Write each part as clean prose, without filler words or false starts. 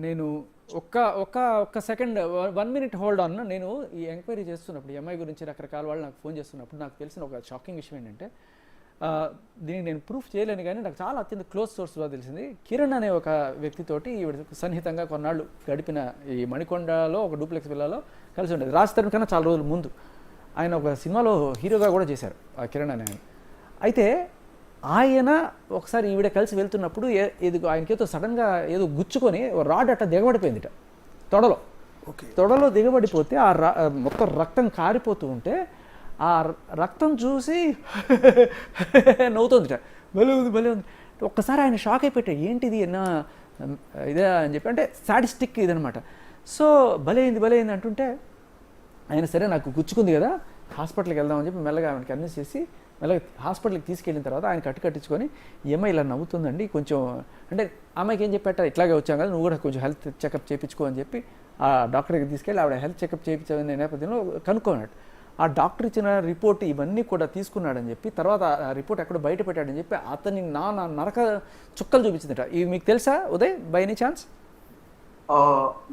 నేను ఒక్క ఒక్క ఒక్క సెకండ్ 1 మినిట్ హోల్డ్ ఆన్. నేను ఈ ఎంక్వైరీ చేస్తున్నప్పుడు ఈ అమ్మాయి గురించి రకరకాల వాళ్ళు నాకు ఫోన్ చేస్తున్నప్పుడు నాకు తెలిసిన ఒక షాకింగ్ విషయం ఏంటంటే, దీనికి నేను ప్రూఫ్ చేయలేను కానీ నాకు చాలా అత్యంత క్లోజ్ సోర్స్ ద్వారా తెలిసింది. కిరణ్ అనే ఒక వ్యక్తితోటి ఈవిడ సన్నిహితంగా కొన్నాళ్ళు గడిపిన ఈ మణికొండలో ఒక డూప్లెక్స్ విల్లాలో కలిసి ఉండేది. రాజ్ తరుణ్ కన్నా చాలా రోజుల ముందు ఆయన ఒక సినిమాలో హీరోగా కూడా చేశారు ఆ కిరణ్ అనే ఆయన. అయితే ఆయన ఒకసారి ఈవిడ కలిసి వెళ్తున్నప్పుడు ఏదో ఆయనకేదో సడన్గా ఏదో గుచ్చుకొని రాడ్ అట్ట దిగబడిపోయిందిట తొడలో దిగబడిపోతే మొత్తం రక్తం కారిపోతూ ఉంటే ఆ రక్తం చూసి నవ్వుతుందిట. భలే ఉంది. ఒక్కసారి ఆయన షాక్ అయిపోయాడు, ఏంటిది ఇదే అని చెప్పి, అంటే సాడిస్టిక్ ఇదనమాట. సో భలే అయింది అంటుంటే ఆయన సరే నాకు గుచ్చుకుంది కదా హాస్పిటల్కి వెళ్దామని చెప్పి మెల్లగా ఆయనకి కన్విన్స్ చేసి మెల్లగా హాస్పిటల్కి తీసుకెళ్ళిన తర్వాత ఆయన కట్టించుకొని ఈ అమ్మాయి ఇలా నవ్వుతుందండి, కొంచెం అంటే అమ్మాయికి ఏం చెప్పాట, ఇట్లాగే వచ్చాం కదా నువ్వు కూడా కొంచెం హెల్త్ చెకప్ చేయించుకో అని చెప్పి ఆ డాక్టర్కి తీసుకెళ్ళి ఆవిడ హెల్త్ చెకప్ చేయించే నేపథ్యంలో కనుక్కున్నాడు. ఆ డాక్టర్ ఇచ్చిన రిపోర్ట్ ఇవన్నీ కూడా తీసుకున్నాడని చెప్పి తర్వాత ఆ రిపోర్ట్ ఎక్కడ బయట పెట్టాడని చెప్పి అతని నా నరక చుక్కలు చూపించిందట. ఇవి మీకు తెలుసా ఉదయ్ బై ఎనీ ఛాన్స్?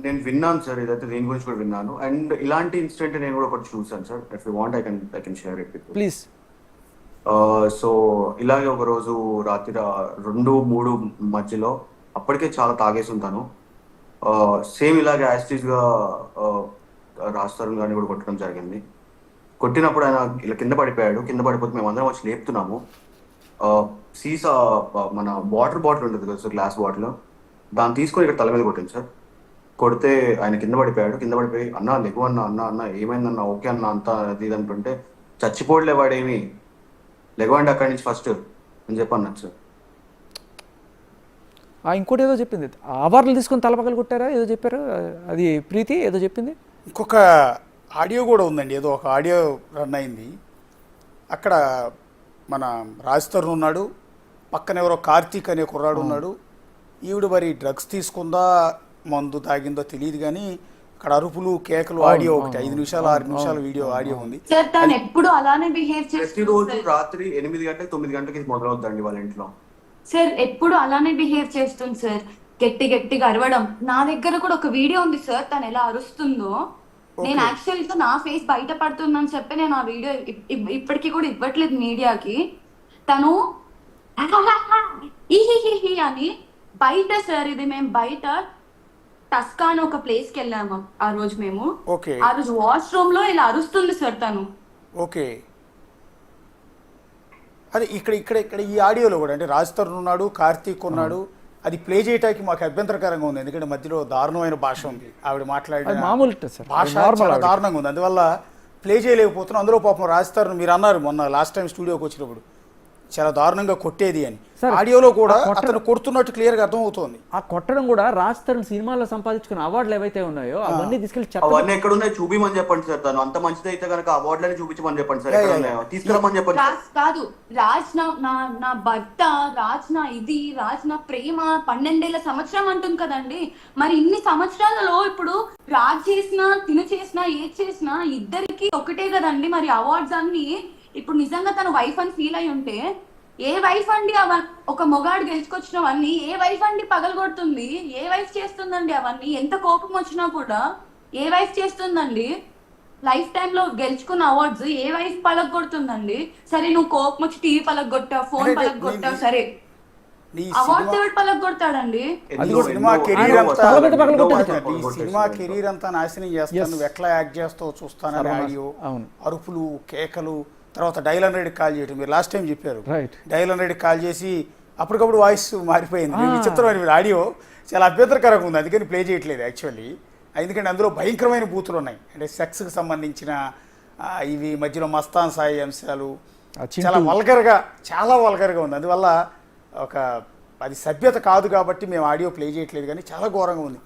నేను విన్నాను సార్, ఇదైతే దీని గురించి కూడా విన్నాను. అండ్ ఇలాంటి ఇన్సిడెంట్ నేను కూడా ఒకటి చూసాను sir. If you want I can share it with you please. So ఇలాగే ఒక రోజు రాత్రి 2-3 మధ్యలో అప్పటికే చాలా తాగేసి ఉంటాను. సేమ్ ఇలాగే యాస్టీస్గా రాస్తారు కానీ కూడా కొట్టడం జరిగింది. కొట్టినప్పుడు ఆయన ఇలా కింద పడిపోయాడు. కింద పడిపోతే మేము అందరం వచ్చి లేపుతున్నాము. సీసా మన వాటర్ బాటిల్ ఉంటుంది కదా సార్, గ్లాస్ బాటిల్, దాన్ని తీసుకొని ఇక్కడ తల మీద కొట్టింది సార్. కొడితే ఆయన కింద పడిపోయాడు. కింద పడిపోయి అన్న లెగు అన్న ఏమైందన్న, ఓకే అన్న అంతా అది ఇది అంటుంటే, చచ్చిపోడలే వాడేమి, లెగవండి అక్కడి నుంచి ఫస్ట్ అని చెప్పి అన్నది సార్. ఇంకోటి ఏదో చెప్పింది, అవార్డులు తీసుకొని తలపక్కలు కొట్టారా ఏదో చెప్పారు, అది ప్రీతి ఏదో చెప్పింది. ఇంకొక ఆడియో కూడా ఉందండి, ఏదో ఒక ఆడియో రన్ అయింది. అక్కడ మన రాజ్ తరుణ్ ఉన్నాడు, పక్కన ఎవరో కార్తీక్ అనే కుర్రాడు ఉన్నాడు. ఈవిడ మరి డ్రగ్స్ తీసుకుందా మందు తాగిందో తెలియదు కానీ అక్కడ అరుపులు కేకలు ఆడియో ఒకటి 5 నిమిషాలు 6 నిమిషాల వీడియో ఆడియో ఉంది. ప్రతిరోజు రాత్రి 8 గంటలకు 9 గంటలకి మొదలవుతుందండి వాళ్ళ ఇంట్లో. సార్ ఎప్పుడు అలానే బిహేవ్ చేస్తుంది సార్, గట్టిగా అరవడం. నా దగ్గర కూడా ఒక వీడియో ఉంది సార్, తను ఎలా అరుస్తుందో. నేను యాక్చువల్ గా నా ఫేస్ బయట పడుతుందని చెప్పి నేను ఆ వీడియో ఇప్పటికీ కూడా ఇవ్వట్లేదు మీడియాకి. తను అని బయట సార్, ఇది మేము బయట టస్కా అని ఒక ప్లేస్ కి వెళ్ళాము ఆ రోజు మేము. ఆ రోజు వాష్రూమ్ లో ఇలా అరుస్తుంది సార్ తను. ఓకే, అదే ఇక్కడ ఈ ఆడియోలో కూడా అంటే రాజ్ తరుణ్ ఉన్నాడు, కార్తీక్ ఉన్నాడు. అది ప్లే చేయడానికి మాకు అభ్యంతరకరంగా ఉంది, ఎందుకంటే మధ్యలో దారుణమైన భాష ఉంది. ఆవిడ మాట్లాడిన భాష చాలా దారుణంగా ఉంది, అందువల్ల ప్లే చేయలేకపోతున్నాం. అందులో పాపం రాజ్ తరుణ్ మీరు అన్నారు మొన్న లాస్ట్ టైం స్టూడియోకి వచ్చినప్పుడు చాలా దారుణంగా కొట్టేది అని. ఆడియోలో కూడా అతను కొడుతున్నట్టు క్లియర్ గా అర్థం అవుతోంది. ఆ కొట్టడం కూడా రాజ్ తరుణ్ సినిమాలో సంపాదించుకున్న అవార్డులు ఏవైతే ఉన్నాయో అవన్నీ తీసుకెళ్లి అవన్నీ ఎక్కడ ఉన్నాయి చూపిమని చెప్పండి సార్. తను అంత మంచిది అయితే కనుక అవార్డులని చూపించమని చెప్పండి సార్, తీసుకురమ్మని చెప్పండి. కాదు రాజ్ నా భర్త, రాజ్ నా ఇది, రాజ్ నా ప్రేమ 12 సంవత్సరం అంటుంది కదండి. మరి ఇన్ని సంవత్సరాలలో ఇప్పుడు రాజ్ చేసినా తిను చేసినా ఏది చేసినా ఇద్దరికి ఒకటే కదండి. మరి అవార్డ్స్ అన్ని ఇప్పుడు నిజంగా తను వైఫ్ అని ఫీల్ అయి ఉంటే, ఏ వైఫ్ అండి ఒక మొగాడు గెలుచుకొచ్చినవన్నీ ఏ వైఫ్ అండి పగలగొడుతుంది? ఏ వైఫ్ చేస్తుందండి అవన్నీ? ఎంత కోపం వచ్చినా కూడా ఏ వైఫ్ చేస్తుందండి? లైఫ్ టైమ్ లో గెలుచుకున్న అవార్డ్స్ ఏ వైఫ్ పగలగొడుతుందండి? సరే నువ్వు కోపం వచ్చి టీవీ పగలగొట్టావు, ఫోన్ పగలగొట్టావు, సరే అవార్డ్స్ ఎవరు పగలగొడతాడండి? సినిమా కెరీర్ అంతా నాశనం చేస్తాను, నువ్వు ఎట్లా యాక్ట్ చేస్తావు చూస్తానని ఆడియో, అరుపులు కేకలు. తర్వాత డైలాన్ రెడ్డికి కాల్ చేయడం, మీరు లాస్ట్ టైం చెప్పారు. డైలాన్ రెడ్డికి కాల్ చేసి అప్పటికప్పుడు వాయిస్ మారిపోయింది. విచిత్రమైన ఆడియో చాలా అభ్యంతరకరంగా ఉంది, అందుకని ప్లే చేయట్లేదు యాక్చువల్లీ. ఎందుకంటే అందులో భయంకరమైన బూతులు ఉన్నాయి, అంటే సెక్స్కి సంబంధించిన ఇవి, మధ్యలో మస్తాన్ సాయి అంశాలు, చాలా వల్గర్గా ఉంది. అందువల్ల అది సభ్యత కాదు కాబట్టి మేము ఆడియో ప్లే చేయట్లేదు, కానీ చాలా ఘోరంగా ఉంది.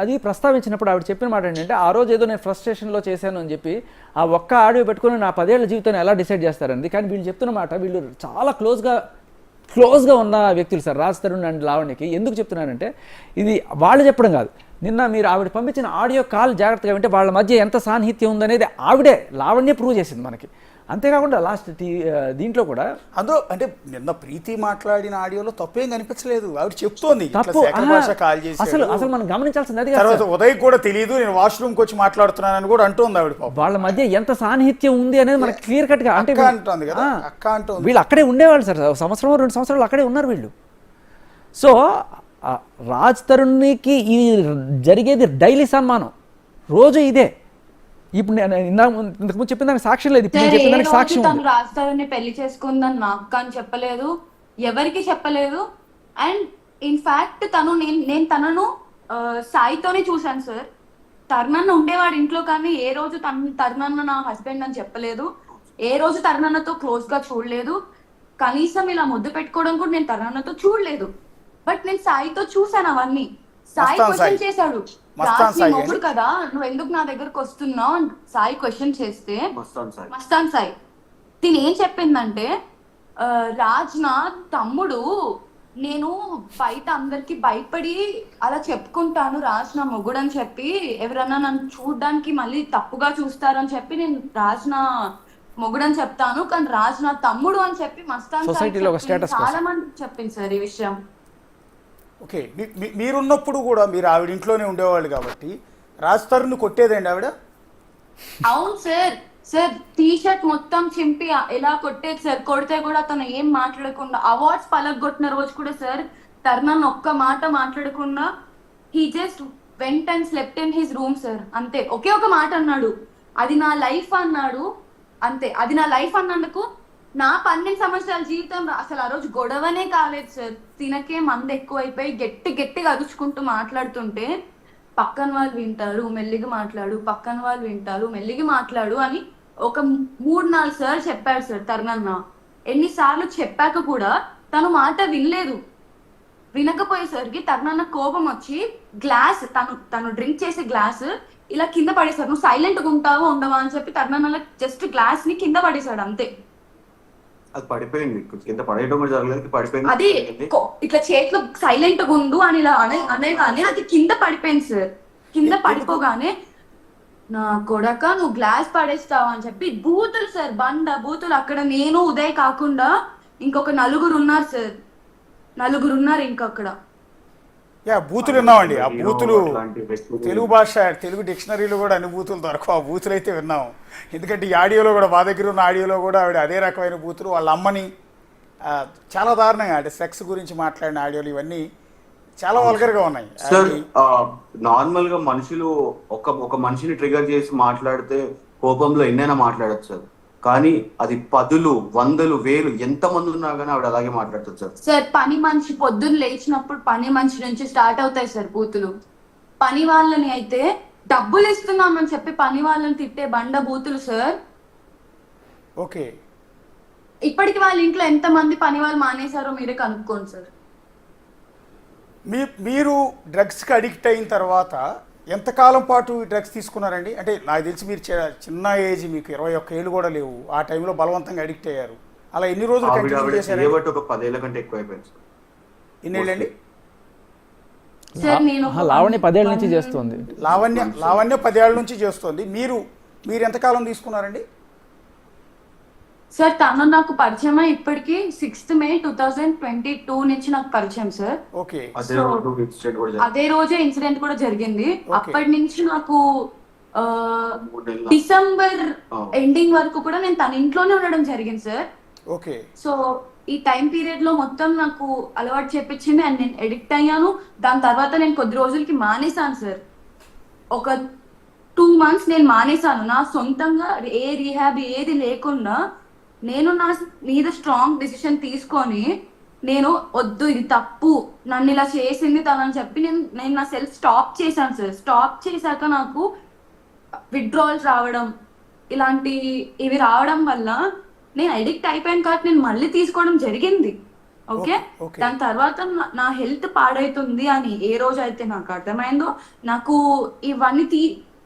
అది ప్రస్తావించినప్పుడు ఆవిడ చెప్పిన మాట ఏంటంటే, ఆ రోజు ఏదో నేను ఫ్రస్ట్రేషన్లో చేశాను అని చెప్పి ఆ ఒక్క ఆడియో పెట్టుకుని నా 10 ఏళ్ల జీవితాన్ని ఎలా డిసైడ్ చేస్తారండి. కానీ వీళ్ళు చెప్తున్న మాట, వీళ్ళు చాలా క్లోజ్గా ఉన్న వ్యక్తులు సార్, రాజ్ తరుణ్ అండ్ లావణ్యకి. ఎందుకు చెప్తున్నానంటే, ఇది వాళ్ళు చెప్పడం కాదు, నిన్న మీరు ఆవిడ పంపించిన ఆడియో కాల్ జాగ్రత్తగా వింటే వాళ్ళ మధ్య ఎంత సాన్నిహిత్యం ఉందనేది ఆవిడే లావణ్య ప్రూవ్ చేసింది మనకి. అంతేకాకుండా లాస్ట్ దీంట్లో కూడా అంటే నిన్న ప్రీతి మాట్లాడిన ఆడియోలో తప్పేం కనిపించలేదు, ఆవిడ చెప్తోంది ఇట్లా తప్పు శేఖర్ భాష కాల్ చేసి అసలు మనం గమనించాల్సింది అది కాదు తర్వాత ఉదయ్ కూడా తెలియదు, నేను వాష్రూమ్కి వచ్చి మాట్లాడుతున్నానని కూడా అంటోంది ఆవిడ పాపం. వాళ్ళ మధ్య ఎంత సాన్నిహిత్యం ఉంది అనేది మనకి క్లియర్ కట్ గా అంటే అక్క అంటోంది కదా, అక్క అంటోంది. వీళ్ళు అక్కడే ఉండేవాళ్ళు సార్, సంవత్సరం 2 సంవత్సరాలు అక్కడే ఉన్నారు వీళ్ళు. సో రాజ్ తరుణ్కి ఇది జరిగేది డైలీ సన్మానం, రోజు ఇదే. ఇప్పుడు నేను ఇంతకుముందు చెప్పిన దానికి సాక్ష్యం లేదు, ఇప్పుడు నేను చెప్పిన దానికి సాక్ష్యం తను రాజ్ తరుణ్ని పెళ్లి చేసుకుందని నాకు కానీ చెప్పలేదు, ఎవరికి చెప్పలేదు. అండ్ ఇన్ఫాక్ట్ నేను తనను సాయితోనే చూశాను సార్. తరుణన్న ఉండేవాడు ఇంట్లో, కానీ ఏ రోజు తరుణన్న నా హస్బెండ్ అని చెప్పలేదు, ఏ రోజు తరుణన్నతో క్లోజ్ గా చూడలేదు, కనీసం ఇలా ముద్దు పెట్టుకోవడం కూడా నేను తరుణన్నతో చూడలేదు. బట్ నేను సాయితో చూసాను అవన్నీ. సాయి క్వశ్చన్ చేశాడు, మొగుడు కదా నువ్వు ఎందుకు నా దగ్గరకు వస్తున్నావు సాయి క్వశ్చన్ చేస్తే, మస్తాన్ సాయి తిని ఏం చెప్పిందంటే, రాజ్ నా తమ్ముడు, నేను బయట అందరికి భయపడి అలా చెప్పుకుంటాను రాజ్ నా మొగుడు అని చెప్పి, ఎవరన్నా నన్ను చూడడానికి మళ్ళీ తప్పుగా చూస్తారని చెప్పి నేను రాజ్ నా మొగుడు అని చెప్తాను, కానీ రాజ్ నా తమ్ముడు అని చెప్పి మస్తాన్ సాయి చాలా మంది చెప్పింది సార్ ఈ విషయం. ఓకే, మీరున్నప్పుడు కూడా మీరు ఆవిడ ఇంట్లోనే ఉండేవాళ్ళు కాబట్టి రాజ్ తరుణ్ కొట్టేదండి ఆవిడ? అవును సార్. సార్ టీ షర్ట్ మొత్తం చింపి ఎలా కొట్టేది సార్. కొడితే కూడా తను ఏం మాట్లాడకుండా, అవార్డ్స్ పలగొట్టిన రోజు కూడా సార్ తరుణ్ ఒక్క మాట మాట్లాడకుండా he just went and slept in his room sir. అంతే, ఒకే ఒక మాట అన్నాడు, అది నా లైఫ్ అన్నాడు. అంతే, అది నా లైఫ్ అన్నందుకు నా 12 సంవత్సరాల జీవితం అసలు ఆ రోజు గొడవనే కాలేదు సార్. తినకే మంది ఎక్కువైపోయి గట్టిగా అరుచుకుంటూ మాట్లాడుతుంటే పక్కన వాళ్ళు వింటారు మెల్లిగా మాట్లాడు, పక్కన వాళ్ళు వింటారు మెల్లిగా మాట్లాడు అని ఒక 3-4 సార్లు చెప్పాడు సార్ తరుణన్న. ఎన్నిసార్లు చెప్పాక కూడా తను మాట వినలేదు. వినకపోయేసరికి తరుణన్న కోపం వచ్చి గ్లాస్ తను డ్రింక్ చేసే గ్లాస్ ఇలా కింద పడేశాడు. నువ్వు సైలెంట్ గా ఉంటావా ఉండవా అని చెప్పి తరుణన్న జస్ట్ గ్లాస్ ని కింద పడేశాడు అంతే. అది పడిపోయింది, కింద పడేయడం కూడా జరగలేదు, పడిపోయింది. అది ఇట్లా చేతిలో సైలెంట్ గా ఉండు అని ఇలా అనేగానే అది కింద పడిపోయింది సార్. కింద పడిపోగానే నా కొడక నువ్వు గ్లాస్ పడేస్తావా అని చెప్పి బూతులు సార్, బూతులు. అక్కడ నేను ఉదయ్ కాకుండా ఇంకొక 4 ఉన్నారు సార్, 4 ఉన్నారు ఇంకొక్కడ. బూతులు విన్నామండి. ఆ బూతులు తెలుగు భాష, తెలుగు డిక్షనరీలో కూడా అన్ని బూతులు దొరకవు. ఆ బూతులు అయితే విన్నాము. ఎందుకంటే ఈ ఆడియోలో కూడా, మా దగ్గర ఉన్న ఆడియోలో కూడా ఆవిడ అదే రకమైన బూతులు, వాళ్ళ అమ్మని చాలా దారుణంగా, అంటే సెక్స్ గురించి మాట్లాడిన ఆడియోలు ఇవన్నీ చాలా వల్గర్గా ఉన్నాయి. సార్ నార్మల్ గా మనుషులు ఒక మనిషిని ట్రిగర్ చేసి మాట్లాడితే కోపంలో ఎన్నైనా మాట్లాడచ్చు సార్, కానీ అది 10, 100, 1000 ఎంత మంది ఉన్నా కానీ ఆవిడ అలాగే మాట్లాడుతుంది సార్. సార్ పని మనిషి పొద్దున్న లేచినప్పుడు పని మనిషి నుంచి స్టార్ట్ అవుతాయి సార్ బూతులు. పని వాళ్ళని అయితే డబ్బులు ఇస్తున్నామని చెప్పి పని వాళ్ళని తిట్టే బూతులు సార్. ఓకే, ఇప్పటికి వాళ్ళ ఇంట్లో ఎంత మంది పని వాళ్ళు మానేశారో మీరే కనుక్కోండి సార్. మీరు డ్రగ్స్కి అడిక్ట్ అయిన తర్వాత ఎంతకాలం పాటు డ్రగ్స్ తీసుకున్నారండి? అంటే నాకు తెలిసి మీరు చిన్న ఏజ్, మీకు 21 ఏళ్ళు కూడా లేవు, ఆ టైంలో బలవంతంగా అడిక్ట్ అయ్యారు. అలా ఎన్ని రోజులు కంటిన్యూ చేశారు? ఒక 10 ఏళ్ల కంటే ఎక్కువ అయిపోయింది. ఎన్నేళ్ళండి? లావణ్య 10 ఏళ్ళ నుంచి చేస్తుంది. లావణ్య 10 ఏళ్ళ నుంచి చేస్తుంది. మీరు ఎంతకాలం తీసుకున్నారండి? సార్ తను నాకు పరిచయం ఇప్పటికి 6th May 2022 నుంచి నాకు పరిచయం సార్. ఓకే, అదే రోజే ఇన్సిడెంట్ కూడా జరిగింది. అప్పటి నుంచి నాకు డిసెంబర్ ఎండింగ్ వరకు కూడా నేను తన ఇంట్లోనే ఉండడం జరిగింది సార్. ఓకే, సో ఈ టైం పీరియడ్ లో మొత్తం నాకు అలవాటు చేపించింది అండ్ నేను ఎడిక్ట్ అయ్యాను. దాని తర్వాత నేను కొద్ది రోజులకి మానేశాను సార్. ఒక 2 months నేను మానేశాను. నా సొంతంగా ఏ రీహాబ్ ఏది లేకుండా నేను నా మీద స్ట్రాంగ్ డిసిషన్ తీసుకొని, నేను వద్దు ఇది తప్పు, నన్ను ఇలా చేసింది తనని చెప్పి నేను నా సెల్ఫ్ స్టాప్ చేశాను సార్. స్టాప్ చేశాక నాకు విత్డ్రాల్స్ రావడం, ఇవి రావడం వల్ల నేను అడిక్ట్ అయిపోయాను కాబట్టి నేను మళ్ళీ తీసుకోవడం జరిగింది. ఓకే, దాని తర్వాత నా హెల్త్ పాడైతుంది అని ఏ రోజు అయితే నాకు అర్థమైందో, నాకు ఇవన్నీ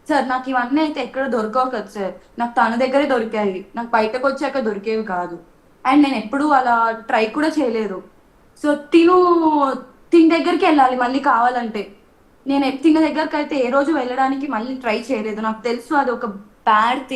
సార్ నాకు ఇవన్నీ అయితే ఎక్కడ దొరకవు కదా సార్, నాకు తన దగ్గరే దొరికాయి, నాకు బయటకు వచ్చాక దొరికేవి కాదు. అండ్ నేను ఎప్పుడూ అలా ట్రై కూడా చేయలేదు. సో తిని దగ్గరికి వెళ్ళాలి మళ్ళీ కావాలంటే, నేను తిన దగ్గరికి అయితే ఏ రోజు వెళ్ళడానికి మళ్ళీ ట్రై చేయలేదు. నాకు తెలుసు అది ఒక బ్యాడ్ థింగ్.